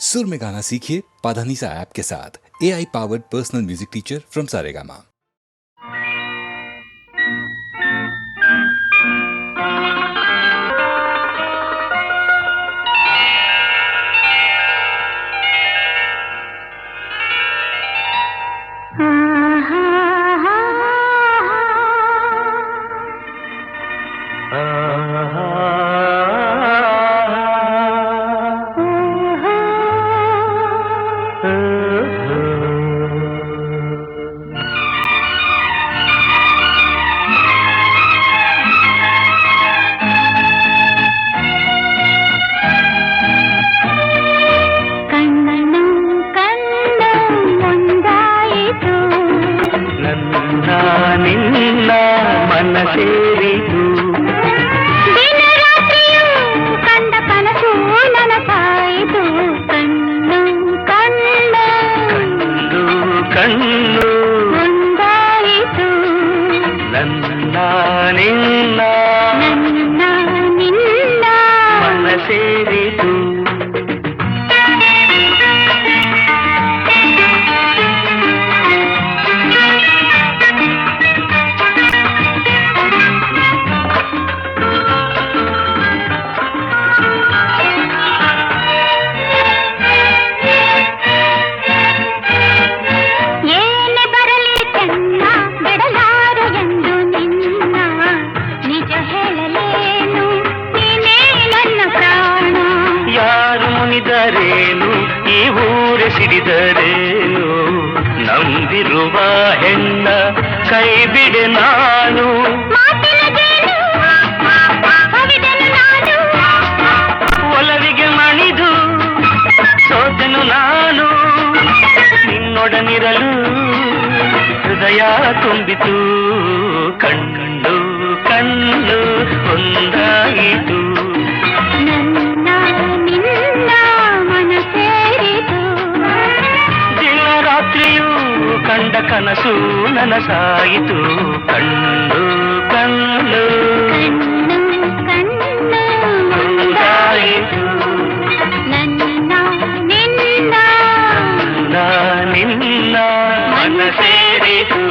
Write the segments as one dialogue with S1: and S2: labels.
S1: सुर में गाना सीखिए पाधानीसा ऐप के साथ। AI powered personal music teacher from Saregama.
S2: ನಂಬಿರುವ ಹೆಣ್ಣ ಕೈ ಬಿಡೆ ನಾನು ಒಲವಿಗೆ ಮಣಿದು ಸೋತೆನು ನಾನು ನಿನ್ನೊಡನಿರಲು ಹೃದಯ ತುಂಬಿತು ಕಣ್ಣು ಕಣ್ಣು ಒಂದಾಯಿತು ಕಂಡ ಕನಸು ನನಸಾಯಿತು ಕಣ್ಣು ಕಣ್ಣು ಒಂದಾಯಿತು ನಿನ್ನ ಮನ ಸೇರಿತು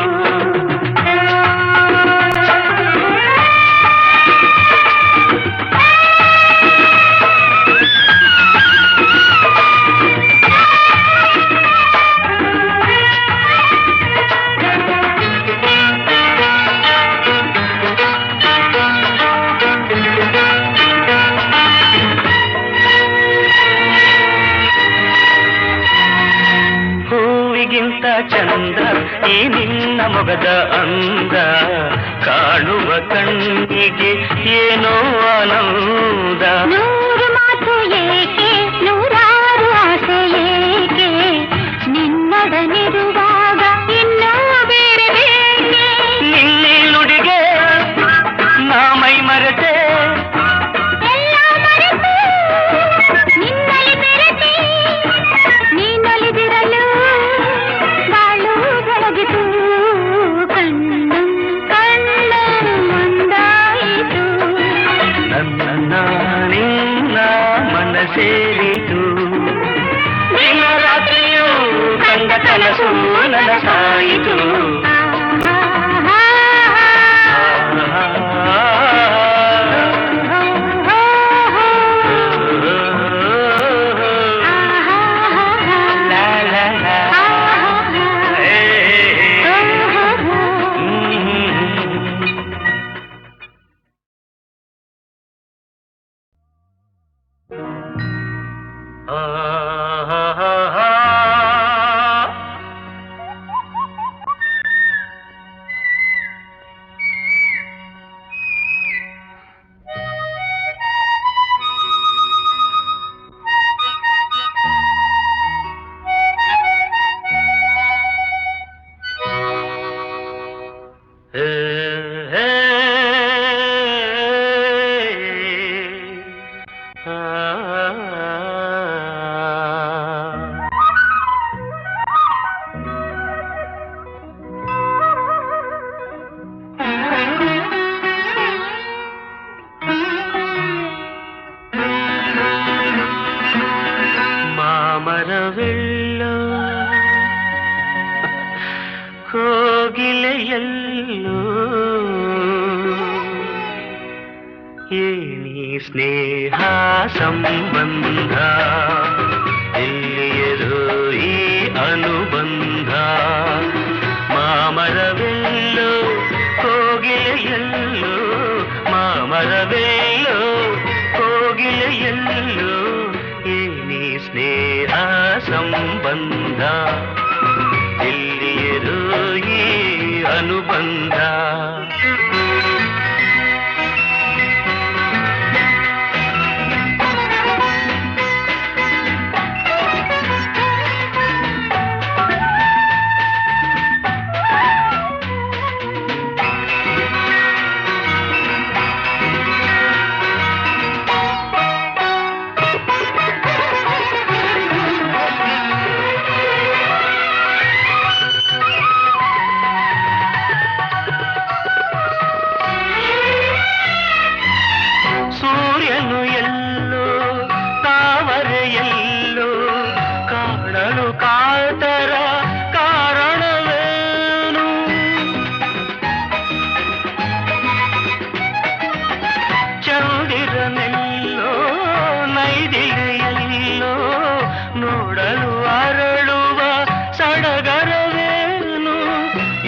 S2: ಚಂದ ಈ ನಿನ್ನ ಮೊಗದ ಅಂದ ಕಾಣುವ ಕಣ್ಣಿಗೆ ಏನೋ ಆನಂದ
S3: ನೂರು ಮಾತು ಏಕೆ ನೂರಾರು ಆಸೆ ಏಕೆ ನಿನ್ನೊಡನಿರುವಾಗ ಇನ್ನೂ ಬೇರೆ ಬೇಕೆ
S2: ನಿನ್ನೆ ನುಡಿಗೆ ನಾ ಮೈ ಮರೆತೆ
S3: ನಿನ್ನಲ್ಲಿ ಬೆರೆತೆ ನೀನೊಲಿದಿರಲು ಕಣ್ಣು ಕಣ್ಣು ಒಂದಾಯಿತು
S2: ನನ್ನ ನಿನ್ನ ಮನ ಸೇರಿತು ದಿನ ರಾತ್ರಿಯೂ ಕಂಡ ಕನಸು ನನಸಾಯಿತು ಮಾಮರವೆಲ್ಲೋ ಕೋಗಿಲೆಯಲ್ಲೋ ಏನಿ ಸ್ನೇಹ ಸಂಬಂಧ ಎಲ್ಲಿಯರೋ ಈ ಅನುಬಂಧ ಮಾಮರವೆಲ್ಲೋ ಕೋಗಿಲೆಯಲ್ಲೋ ಮಾಮರವೆಲ್ಲೋ ಕೋಗಿಲೆಯಲ್ಲೋ ಏನಿ ಸ್ನೇಹ ಸಂಬಂಧ ಎಲ್ಲಿಯರೋ ಈ ಅನುಬಂಧ ಸೂರ್ಯನು ಎಲ್ಲೋ ತಾವರೆಯಲ್ಲೋ ಕಾಣಲು ಕಾತರ ಕಾರಣವೇನು ಚಂದಿರನೆಲ್ಲೋ ನೈದಿಲೆಯಲ್ಲೋ ನೋಡಲು ಅರಳುವ ಸಡಗರವೇನು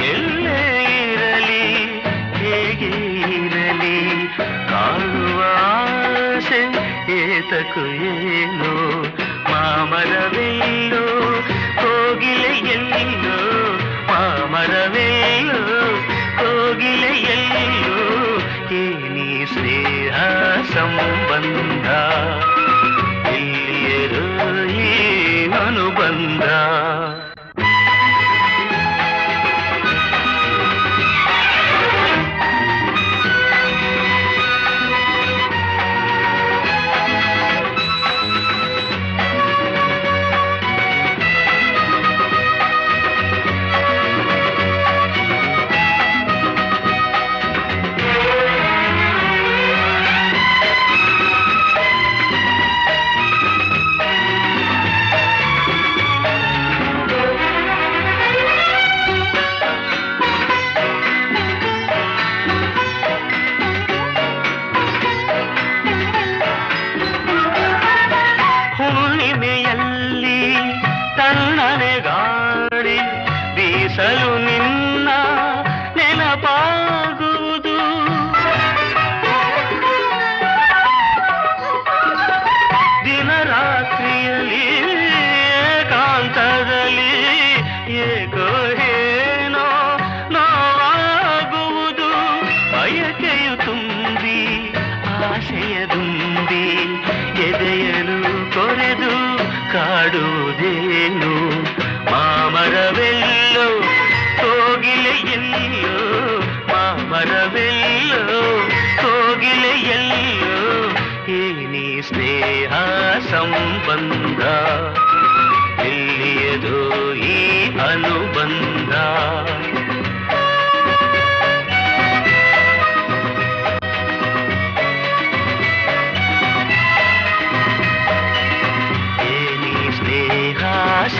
S2: ಎಲ್ಲೇ ಇರಲಿ ಹೇಗೆ ಇರಲಿ ಕಾಣುವ ಆಸೆ ಏತಕು ಏನು ಮಾಮರವೆಲ್ಲೋ ಕೋಗಿಲೆಯಲ್ಲೋ ಮಾಮರವೆಲ್ಲೋ ಕೋಗಿಲೆಯಲ್ಲೋ ಏನಿ ಸ್ನೇಹ ಸಂಬಂಧ ಎಲ್ಲಿಯರೋ ಈ ಅನುಬಂಧ ಹುಣ್ಣಿಮೆಯಲ್ಲಿ ತಣ್ಣನೆ ಗಾಳಿ ಬೀಸಲು ನಿನ್ನ ನೆನಪಾಗುವುದು ದಿನರಾತ್ರಿಯಲ್ಲಿ ಏಕಾಂತದಲ್ಲಿ ಏಕೋ ಏನೋ ನೋವಾಗುವುದು ಬಯಕೆಯು ತುಂಬಿ ಆಶೆಯ ದುಂಬಿ ಎದೆಯಲು ಕೊರೆದು ಕಾಡುವುದೇನು ಮಾಮರವೆಲ್ಲೋ ಕೋಗಿಲೆಯಲ್ಲೋ ಮಾಮರವೆಲ್ಲೋ ಕೋಗಿಲೆಯಲ್ಲೋ ಏನಿ ಸ್ನೇಹ ಸಂಬಂಧ ಎಲ್ಲಿಯದೋ ಈ ಅನುಬಂಧ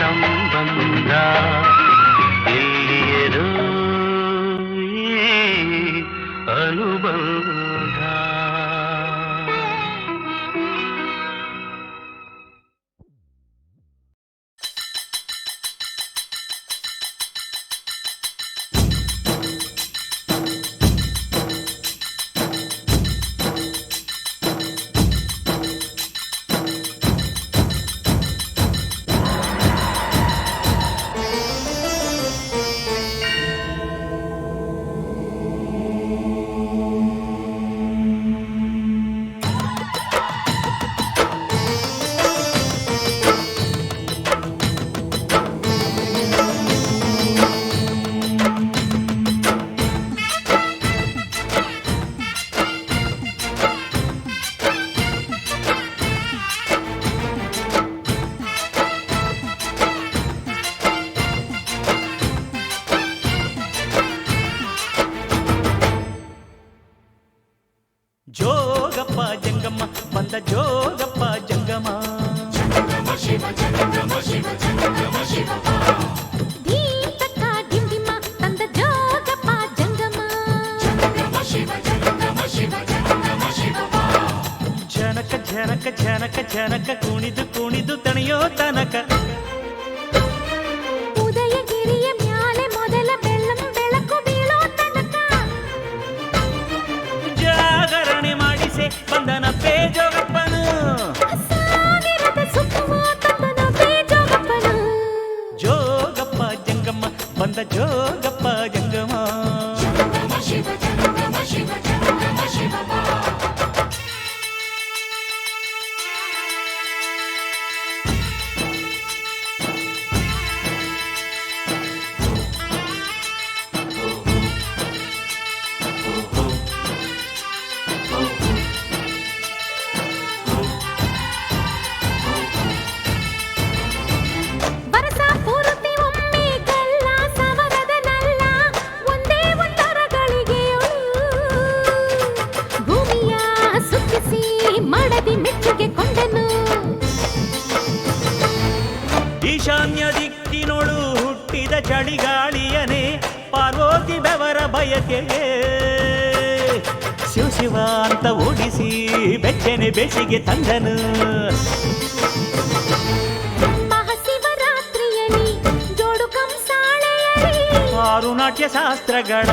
S2: ಸಂಬಂಧ ಎಲ್ಲಿಯರೋ ಈ ಅನುಬಂಧ
S3: ಧೀತಕ್ಕ ಡಿಂಡಿಮ ತಂದ ಜೋಗಪ್ಪ ಜಂಗಮ
S2: ಜನಕ ಜನಕ ಜನಕ ಜನಕ ಕುಣಿದು ಕುಣಿದು ತಣಿಯೋ ತನಕ
S3: ಉದಯಗಿರಿಯ ಮ್ಯಾಲೆ ಮೊದಲ ಬೆಳ್ಳಂ ಬೆಳಕು ಬೀಳೋ ತನಕ
S2: ಜಾಗರಣೆ ಮಾಡಿಸೆ ಬಂದನಪ್ಪೇ ಜೋಗಪ್ಪನು
S3: ಸಾವಿರದ ಸುತ್ತುವ ತಂದನ ಬೇಜೋಗಪ್ಪನು
S2: ಜೋಗಪ್ಪ ಜಂಗಮ್ಮ ಬಂದ ಜೋಗಪ್ಪ ಜಂಗಮ
S3: ಬರಸ ಪೂರ್ತಿ ಒಮ್ಮೆ ಗಲ್ಲ ಸವರದ ನಲ್ಲ ಒಂದೇ ಒಂದರಗಳಿಗೆಯಳು ಭೂಮಿಯ ಸುತ್ತಿಸಿ ಮಡದಿ ಮೆಚ್ಚುಗೆ ಕೊಂಡನು
S2: ಈಶಾನ್ಯ ದಿಕ್ಕಿನೊಳು ಹುಟ್ಟಿದ ಚಳಿಗಾಳಿಯನೇ ಪಾರ್ವತಿ ಬೆವರ ಬಯಕೆಗೆ ಶಿವ ಶಿವ ಅಂತ ಓಡಿಸಿ ಬೆಚ್ಚನೆ ಬೇಸಿಗೆ ತಂದನು
S3: ಮಹಾಶಿವರಾತ್ರಿಯಲಿ ಜೋಡು ಕಂಸಾಳೆಯಲಿ
S2: ಆರು ನಾಟ್ಯ ಶಾಸ್ತ್ರಗಳ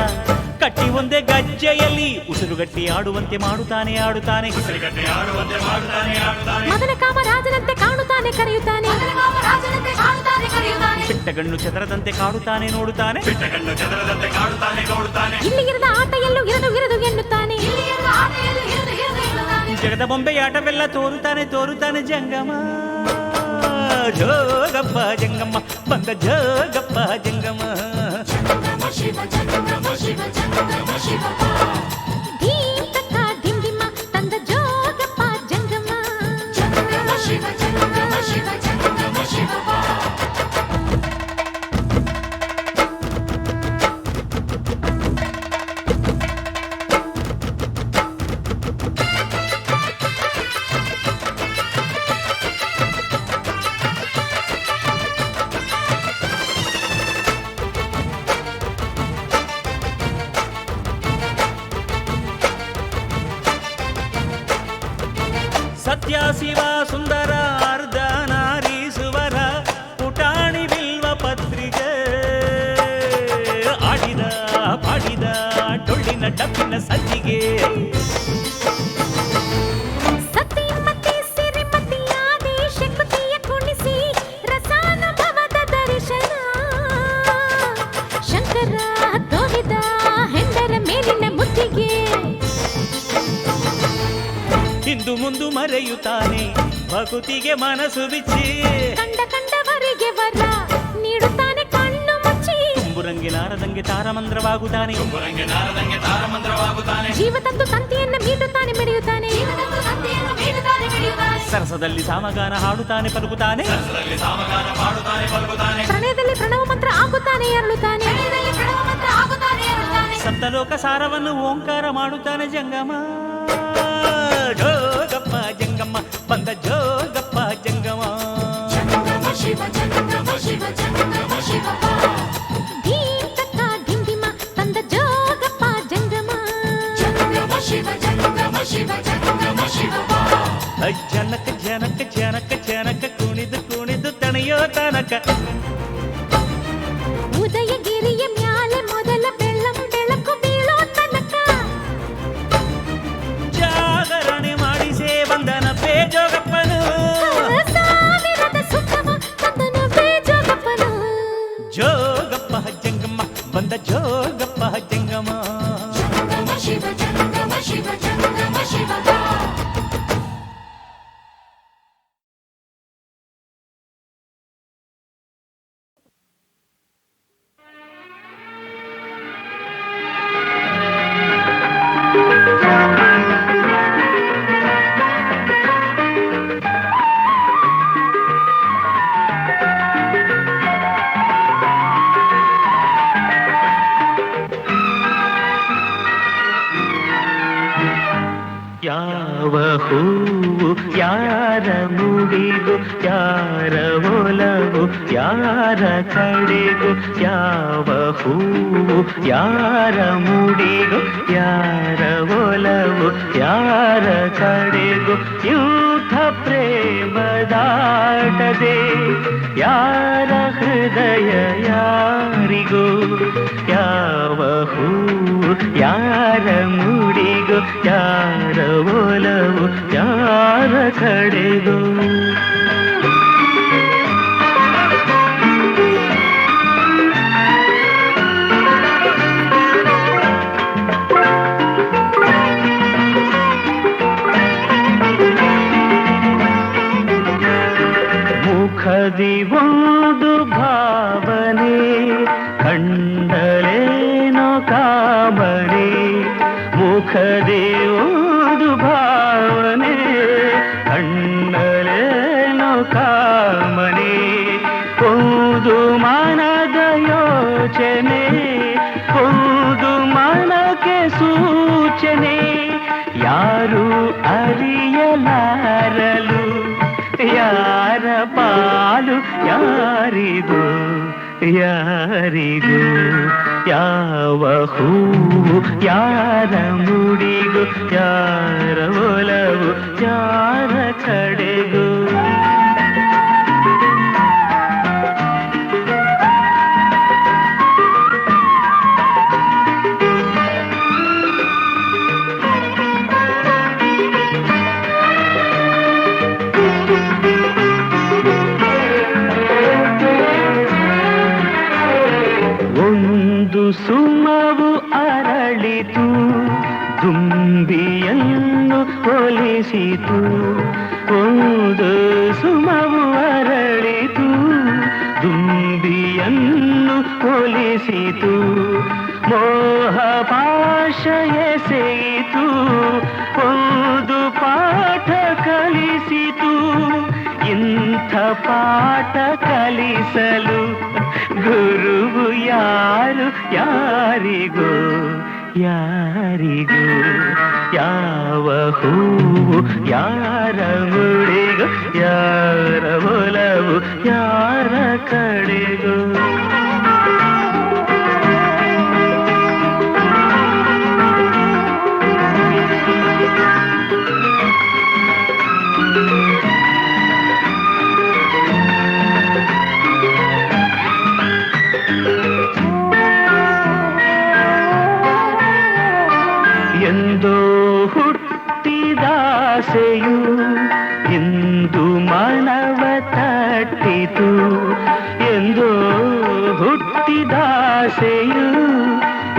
S2: ಕಟ್ಟಿ ಒಂದೇ ಗಜ್ಜೆಯಲ್ಲಿ ಉಸಿರುಗಟ್ಟಿ ಆಡುವಂತೆ ಮಾಡುತ್ತಾನೆ ಆಡುತ್ತಾನೆ
S3: ಮದನ ಕಾಮರಾಜನಂತೆ ಕಾಣುತ್ತಾನೆ ಕರೆಯುತ್ತಾನೆ
S2: ಬಿಟ್ಟಗಣ್ಣು ಚದರದಂತೆ ಕಾಡುತ್ತಾನೆ ನೋಡುತ್ತಾನೆ
S3: ಇಲ್ಲಿ ಇರದ ಆಟ ಎಲ್ಲೂ ಇರದು ಇರದು ಎನ್ನುತ್ತಾನೆ
S2: ಜಗದ ಬೊಂಬೆಯಾಟವೆಲ್ಲ ತೋರುತ್ತಾನೆ ತೋರುತ್ತಾನೆ ಜಂಗಮ ಜೋಗಪ್ಪ ಜಂಗಮ್ಮ ಬಂದ ಜೋಗಪ್ಪ ಜಂಗಮ
S3: ಧೀತಕ್ಕ ಡಿಂಡಿಮ ತಂದ ಜೋಗಪ್ಪ ಜಂಗಮ
S2: ಸತ್ಯ ಶಿವ ಸುಂದರ ಅರ್ಧ ನಾರೀಸುವರ ಪುಟಾಣಿ ಬಿಲ್ವ ಪತ್ರಿಕೆ ಆಡಿದ ಪಾಡಿದ ಡೊಳ್ಳಿನ ಡಬ್ಬಿನ ಸಜ್ಜಿಗೆ
S3: ಸತಿಮತಿ ಸಿರಿಮತಿ ಆದಿ ಶಕುತಿಯ ಕುಣಿಸಿ ರಸಾನುಭವದ ದರ್ಶನ ಶಂಕರ ತೋರಿದ ಹೆಂಡರ ಮೇಲಿನ ಮುದ್ದಿಗೆ
S2: ಹಿಂದು ಮುಂದು ಮರೆಯುತ್ತಾನೆ ಭಕುತಿಗೆ ಮನಸ್ಸು ಬಿಚ್ಚಿ
S3: ಕಂಡ ಕಂಡವರಿಗೆ ವರ ನೀಡುತ್ತಾನೆ ಕಣ್ಣು ಮುಚ್ಚಿ
S2: ತುಂಬುರಂಗಿಲಾರದಂಗೆ ತಾರಮಂದ್ರವಾಗುತ್ತಾನೆ
S3: ಜೀವ ತಂದು ತಂತಿಯನ್ನ ಮೀಟುತ್ತಾನೆ ಮಿಡಿಯುತ್ತಾನೆ
S2: ಸರಸದಲ್ಲಿ ಸಾಮಗಾನ ಹಾಡುತ್ತಾನೆ ಪಲುಕುತ್ತಾನೆ
S3: ಪ್ರಣಯದಲ್ಲಿ ಪ್ರಣವ ಮಂತ್ರ ಆಗುತ್ತಾನೆ ಅರಳುತ್ತಾನೆ
S2: ಸಪ್ತಲೋಕ ಸಾರವನ್ನು ಓಂಕಾರ ಮಾಡುತ್ತಾನೆ ಜಂಗಮ ಜೋಗಪ್ಪ ಜಂಗಮ್ಮ ಬಂದ ಜೋಗಪ್ಪ ಜಂಗಮ
S3: ಧೀತಕ್ಕ ಡಿಂಡಿಮ ತಂದ ಜೋಗಪ್ಪ ಜಂಗಮ
S2: ಜನಕ ಜನಕ ಜನಕ ಜನಕ ಕುಣಿದು ಕುಣಿದು ತಣಿಯೋ ತನಕ
S3: ಉದಯಗಿರಿಯ ಮ್ಯಾಲೆ ಮೊದಲ ಬೆಳ್ಳಂ ಬೆಳಕು ಬೀಳೋ ತನಕ
S2: ಜಾಗರಣೆ ಮಾಡಿಸೇ ಬಂದನ ಬೇಜೋಗಪ್ಪನು
S3: ಸಾವಿರದ ಸುತ್ತಮ ತಂದನ ಬೇಜೋಗಪ್ಪನು
S2: ಜೋಗಪ್ಪ ಜಂಗಮ್ಮ ಬಂದ ಜೋಗಪ್ಪ ಜಂಗಮ
S4: ಹೂವು ಯಾರ ಮುಡಿಗೂ ಯಾರ ಒಲವು ಯಾರ ಕಡೆಗೂ ಯಾವ ಹೂವು ಯಾರ ಮುಡಿಗೂ ಯಾರ ಒಲವು ಯಾರ ಕಡೆಗೂ ಯೂಥ ಪ್ರೇಮದಾಟದೆ ಯಾರ ಹೃದಯ ಯಾರಿಗೂ ಯಾವ ಹೂವು ಯಾರ ಮುಡಿಗೂ ಯಾರ ಒಲವು ಯಾರ ಕಡೆಗೂ ಮುಖದಿ ಒಂದು ಭಾವನೆ ಕಂಡಲೇನೋ ಕಾಮನೆ ಮುಖದಿ ಒಂದು ಭಾವನೆ ಕಂಡಲೇನೋ ಕಾಮನೆ ಒಂದು ಮನದ ಯೋಚನೆ ಒಂದು ಮನಕ್ಕೆ ಸೂಚನೆ ಯಾರು ಅರಿಯಲಾರಲು ಯಾರ ಪಾಲು ಯಾರಿಗೂ ಯಾರಿಗೂ ಯಾವ ಹೂವು ಯಾರ ಮುಡಿಗೂ ಯಾರ ಒಲವು ಯಾರ ಕಡೆಗೂ ಸುಮವು ಅರಳಿತು ದುಂಬಿಯನ್ನು ಒಲಿಸಿತು ಒಂದು ಸುಮವು ಅರಳಿತು ದುಂಬಿಯನ್ನು ಒಲಿಸಿತು ಮೋಹ ಪಾಶ ಎಸೆಯಿತು ಒಂದು ಪಾಠ ಕಲಿಸಿತು ಇಂಥ ಪಾಠ ಕಲಿಸಲು ಗುರುವು ಯಾರು ಯಾರಿಗೂ ಯಾರಿಗೂ ಯಾವ ಹೂವು ಯಾರ ಮುಡಿಗೂ ಯಾರ ಒಲವು ಯಾರ ಕಡೆಗೂ ಎಂದೋ ಹುಟ್ಟಿದಾಸೆಯು ಇಂದು ಮನವ ತಟ್ಟಿತು ಎಂದೋ ಹುಟ್ಟಿದಾಸೆಯು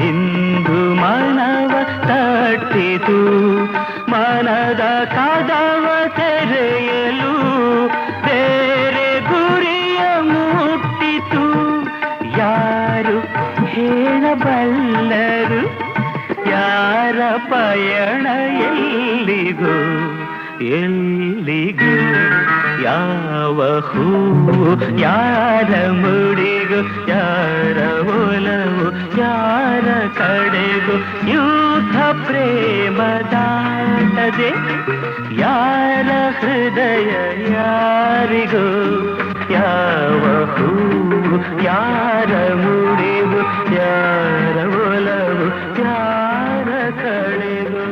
S4: ಇಂದು ಮನವ ತಟ್ಟಿತು ಮನದ ಕದವ ತೆರೆಯಲು ಬೇರೆ ಗುರಿಯ ಮುಟ್ಟಿತು ಯಾರು ಹೇಳಬಲ್ಲರು ಯಾರ ಪಯಣ ಎಲ್ಲಿಗೂ ಎಲ್ಲಿಗೂ ಯಾವ ಹೂವು ಯಾರ ಮುಡಿಗೂ ಯಾರ ಒಲವು ಯಾರ ಕಡೆಗೂ ಯೂಥ ಪ್ರೇಮದಾಟದೆ ಯಾರ ಹೃದಯ ಯಾರಿಗೂ ಯಾವ ಹೂವು ಯಾರ ಮುಡಿಗೂ ಯಾರ ಒಲವು ಯಾರ ಕಡೆಗೂ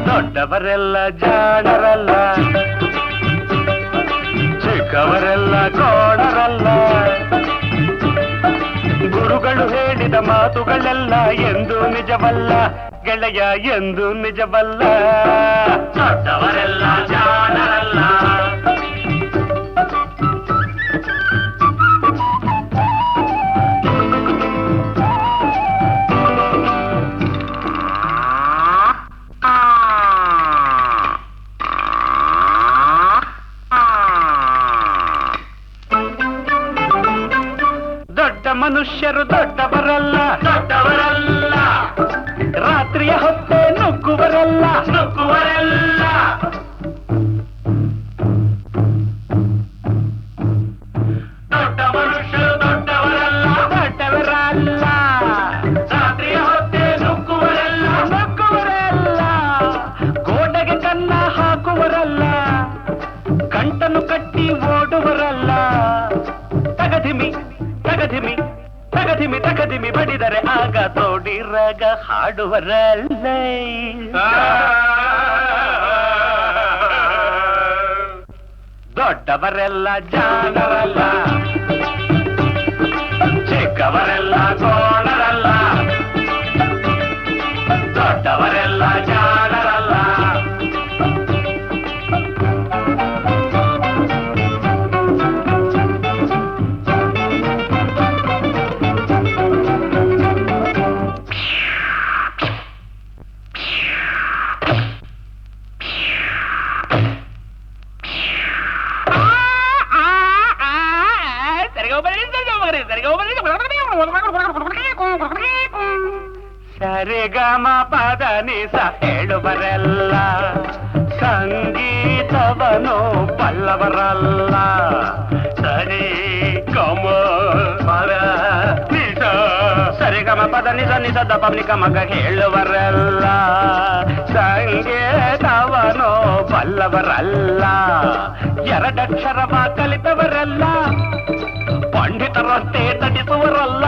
S4: ದೊಡ್ಡವರೆಲ್ಲ ಜಾಣರಲ್ಲ ಚಿಕ್ಕವರೆಲ್ಲ ಕೋಣರಲ್ಲ ಗುರುಗಳು ಹೇಳಿದ ಮಾತುಗಳೆಲ್ಲ ಎಂದು ನಿಜವಲ್ಲ ಗೆಳೆಯ ಎಂದು ನಿಜವಲ್ಲ ದೊಡ್ಡವರೆಲ್ಲ ಜಾಣರಲ್ಲ ಮನುಷ್ಯರು ದೊಡ್ಡವರಲ್ಲ ದೊಡ್ಡವರಲ್ಲ ರಾತ್ರಿಯ ಹೊತ್ತೆ ನುಗ್ಗುವರಲ್ಲ ನುಗ್ಗುವರಲ್ಲ ತಗಧಿಮಿ ತಗಧಿಮಿ ತಗಧಿಮಿ ಬಡಿದರೆ ಆಗ ತೋಡಿ ರಾಗ ಹಾಡುವರಲ್ಲ. ದೊಡ್ಡವರೆಲ್ಲ ಜಾಣರಲ್ಲ, ಚಿಕ್ಕವರೆಲ್ಲ ಗೋಣರಲ್ಲ, ದೊಡ್ಡವರೆಲ್ಲ ಜಾಣರಲ್ಲ. ಸರಿಗಮ ಪದ ನಿಸ ಹೇಳುವರೆಲ್ಲ ಸಂಗೀತವನು ಬಲ್ಲವರಲ್ಲ. ಸರಿ ಗಮ ಪದ ನಿಸ ಸರಿಗಮ ಪದ ನಿಸ ನಿಸ ದಪನಿಕ ಮಗ ಹೇಳುವರೆಲ್ಲ ಸಂಗೀತವನು ಬಲ್ಲವರಲ್ಲ. ಎರಡಕ್ಷರವ ಕಲಿತವರಲ್ಲ, ಪಂಡಿತರಂತೆ ತಡಿಸುವರಲ್ಲ.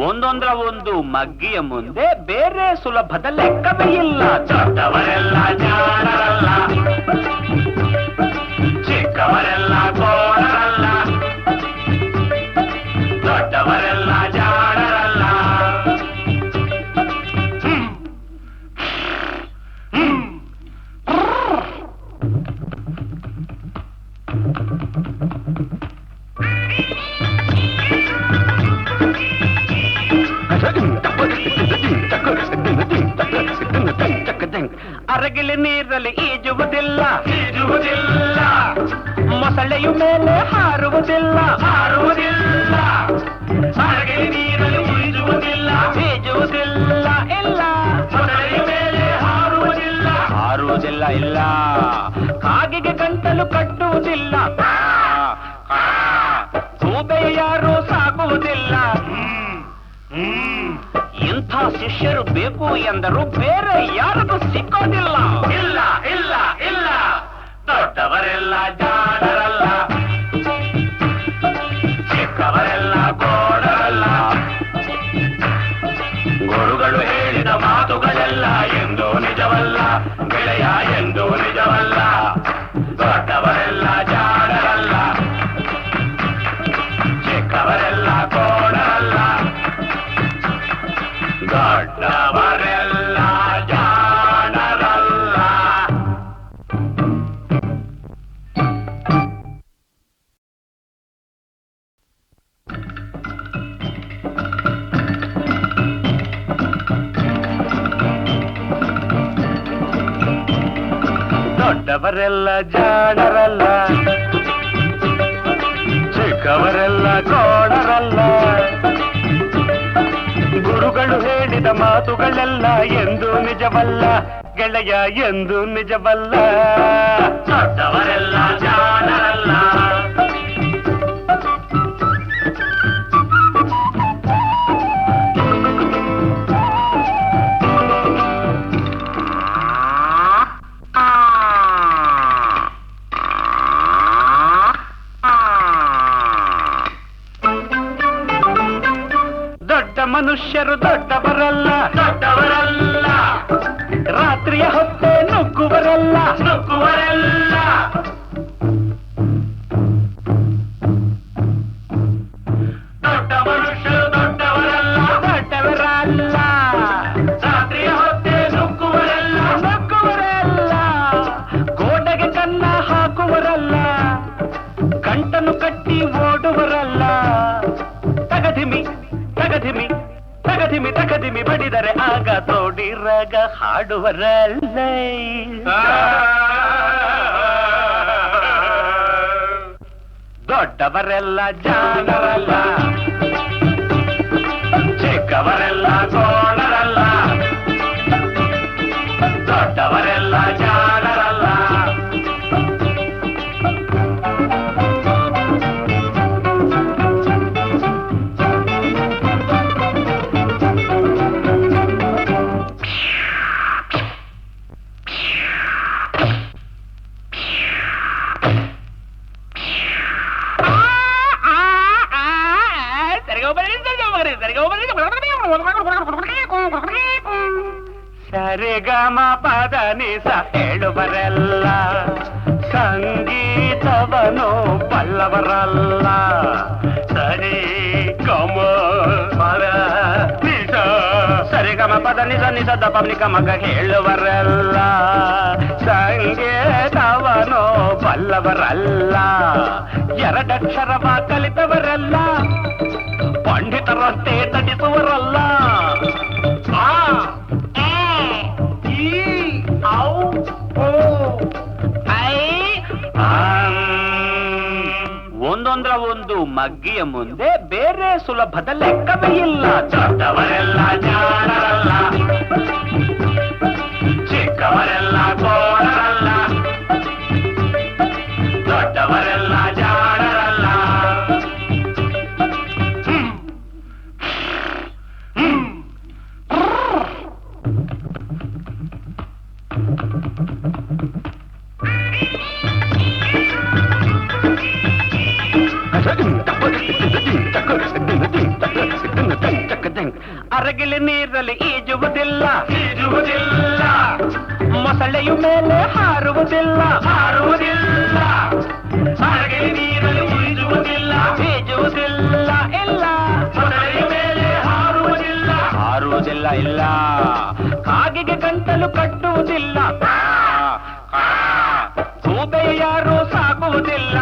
S4: ಒಂದೊಂದರ ಒಂದು ಮಗ್ಗಿಯ ಮುಂದೆ ಬೇರೆ ಸುಲಭದ ಲೆಕ್ಕವೇ ಇಲ್ಲ. ದೊಡ್ಡವರೆಲ್ಲ ಜಾಣರಲ್ಲ, ಚಿಕ್ಕವರೆಲ್ಲ ಗೋಣರಲ್ಲ, ದೊಡ್ಡವರೆಲ್ಲ ಜಾಣರಲ್ಲ. ಅರಗಿಲಿ ನೀರಲ್ಲಿ ಈಜುವುದಿಲ್ಲ, ಮೊಸಳೆಯು ಮೇಲೆ ಹಾರುವುದಿಲ್ಲ, ಅರಗಿಲಿ ನೀರಲ್ಲಿ ಈಜುವುದಿಲ್ಲ, ಇಲ್ಲ, ಮೊಸಳೆಯ ಮೇಲೆ ಹಾರುವುದಿಲ್ಲ, ಇಲ್ಲ. ಕಾಗಿಗೆ ಗಂಟಲು ಕಟ್ಟುವುದಿಲ್ಲ, ಗೂಬೆಯ ಯಾರು ಸಾಕುವುದಿಲ್ಲ. ಇಂಥ ಶಿಷ್ಯರು ಬೇಕು ಎಂದರೂ ಬೇರೆ ಯಾರಿಗೂ ಸಿಕ್ಕೋದಿಲ್ಲ. ಇಲ್ಲ ಇಲ್ಲ ಇಲ್ಲ, ದೊಡ್ಡವರೆಲ್ಲ ಜಾಣರಲ್ಲ, ಚಿಕ್ಕವರೆಲ್ಲ ಗೋಣರಲ್ಲ. ಗುರುಗಳು ಹೇಳಿದ ಮಾತುಗಳೆಲ್ಲ ಎಂದೂ ನಿಜವಲ್ಲ, ಗೆಳೆಯ ಎಂದೂ ನಿಜವಲ್ಲ. ದೊಡ್ಡವರೆಲ್ಲ ಜಾಣರಲ್ಲ, ಚಿಕ್ಕವರೆಲ್ಲ ಗೋಣರಲ್ಲ, ದೊಡ್ಡವರೆಲ್ಲ ಜಾಣರಲ್ಲ. ದೊಡ್ಡವರೆಲ್ಲ ಜಾಣರಲ್ಲ, ಚಿಕ್ಕವರೆಲ್ಲ ಗೋಣರಲ್ಲ. ಗುರುಗಳು ಹೇಳಿದ ಮಾತುಗಳೆಲ್ಲ ಎಂದು ನಿಜವಲ್ಲ, ಗೆಳೆಯ ಎಂದು ನಿಜವಲ್ಲ. ದೊಡ್ಡವರೆಲ್ಲ ಜಾಣರಲ್ಲ. ಮನುಷ್ಯರು ದೊಡ್ಡವರಲ್ಲ, ರಾತ್ರಿಯ ಹೊತ್ತೆ ನುಗ್ಗುವರಲ್ಲ, ದೊಡ್ಡ ಮನುಷ್ಯರು ದೊಡ್ಡವರಲ್ಲ, ರಾತ್ರಿಯ ಹೊತ್ತೆ ನುಗ್ಗುವರಲ್ಲ, ಗೋಡೆಗೆ ಕನ್ನ ಹಾಕುವರಲ್ಲ, ಗಂಟನ್ನು ಕಟ್ಟಿ ಓಡುವರಲ್ಲ. ತಗಧಿಮಿ ತಗಧಿಮಿ ತಗಧಿಮಿ ತಗಧಿಮಿ ಬಡಿದರೆ ಆಗ ತೋಡಿ ರಾಗ ಹಾಡುವರಲ್ಲ. ದೊಡ್ಡವರೆಲ್ಲ ಜಾಣರಲ್ಲ, ಚಿಕ್ಕವರೆಲ್ಲ ಗೋಣರಲ್ಲ, ದೊಡ್ಡವರೆಲ್ಲ ಜಾಣರಲ್ಲ. ಸರಿಗಮ ಪದ ನಿಸ ಹೇಳುವರೆಲ್ಲ ಸಂಗೀತವನು ಬಲ್ಲವರಲ್ಲ. ಸರಿ ಗಮ ಪದ ನಿಸ ಸರಿಗಮ ಪದ ನಿಸ ನಿಸದ ಪಬ್ಲಿಕ ಮಗ ಹೇಳುವರೆಲ್ಲ ಸಂಗೀತವನು ಬಲ್ಲವರಲ್ಲ. ಎರಡಕ್ಷರವ ಕಲಿತವರೆಲ್ಲ ಪಂಡಿತರಷ್ಟೇ ನಟಿಸುವರಲ್ಲ. ಒಂದೊಂದರ ಒಂದು ಮಗ್ಗಿಯ ಮುಂದೆ ಬೇರೆ ಸುಲಭದ ಲೆಕ್ಕವೇ ಇಲ್ಲ. ದೊಡ್ಡವರೆಲ್ಲ ಜಾಣರಲ್ಲ, ಚಿಕ್ಕವರೆಲ್ಲ ಗೋಳರಲ್ಲ. ದೊಡ್ಡವರೆಲ್ಲ ಜಾಣರಲ್ಲ. ಅರಗಿಲಿ ನೀರಲ್ಲಿ ಈಜುವುದಿಲ್ಲ, ಮೊಸಳೆಯು ಮೇಲೆ ಹಾರುವುದಿಲ್ಲ, ಅರಗಿಲಿ ನೀರಲ್ಲಿ ಈಜುವುದಿಲ್ಲ, ಇಲ್ಲ, ಮೊಸಳೆಯ ಮೇಲೆ ಹಾರುವುದಿಲ್ಲ, ಇಲ್ಲ. ಕಾಗೆಗೆ ಗಂಟಲು ಕಟ್ಟುವುದಿಲ್ಲ, ಗೂಬೆಯ ಯಾರು ಸಾಕುವುದಿಲ್ಲ.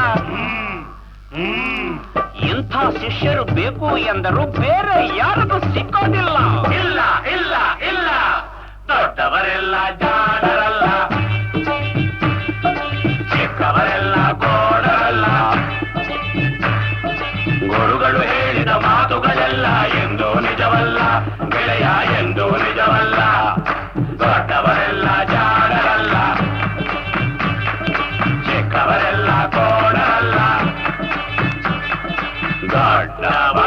S4: ಇಂಥ ಶಿಷ್ಯರು ಬೇಕು ಎಂದರು ಬೇರೆ ಯಾರಿಗೂ ಸಿಕ್ಕೋದಿಲ್ಲ. ಇಲ್ಲ ಇಲ್ಲ ಇಲ್ಲ, ದೊಡ್ಡವರೆಲ್ಲ ಜಾಣರಲ್ಲ, ಚಿಕ್ಕವರೆಲ್ಲ ಗೋಡರಲ್ಲ. ಗುರುಗಳು ಹೇಳಿದ ಮಾತುಗಳೆಲ್ಲ ಎಂದೂ ನಿಜವಲ್ಲ, ಗೆಳೆಯ ಎಂದೂ ನಿಜವಲ್ಲ. ದೊಡ್ಡವರೆಲ್ಲ ಜಾಣರಲ್ಲ, ಚಿಕ್ಕವರೆಲ್ಲ ಗೋಡರಲ್ಲ. ದೊಡ್ಡವ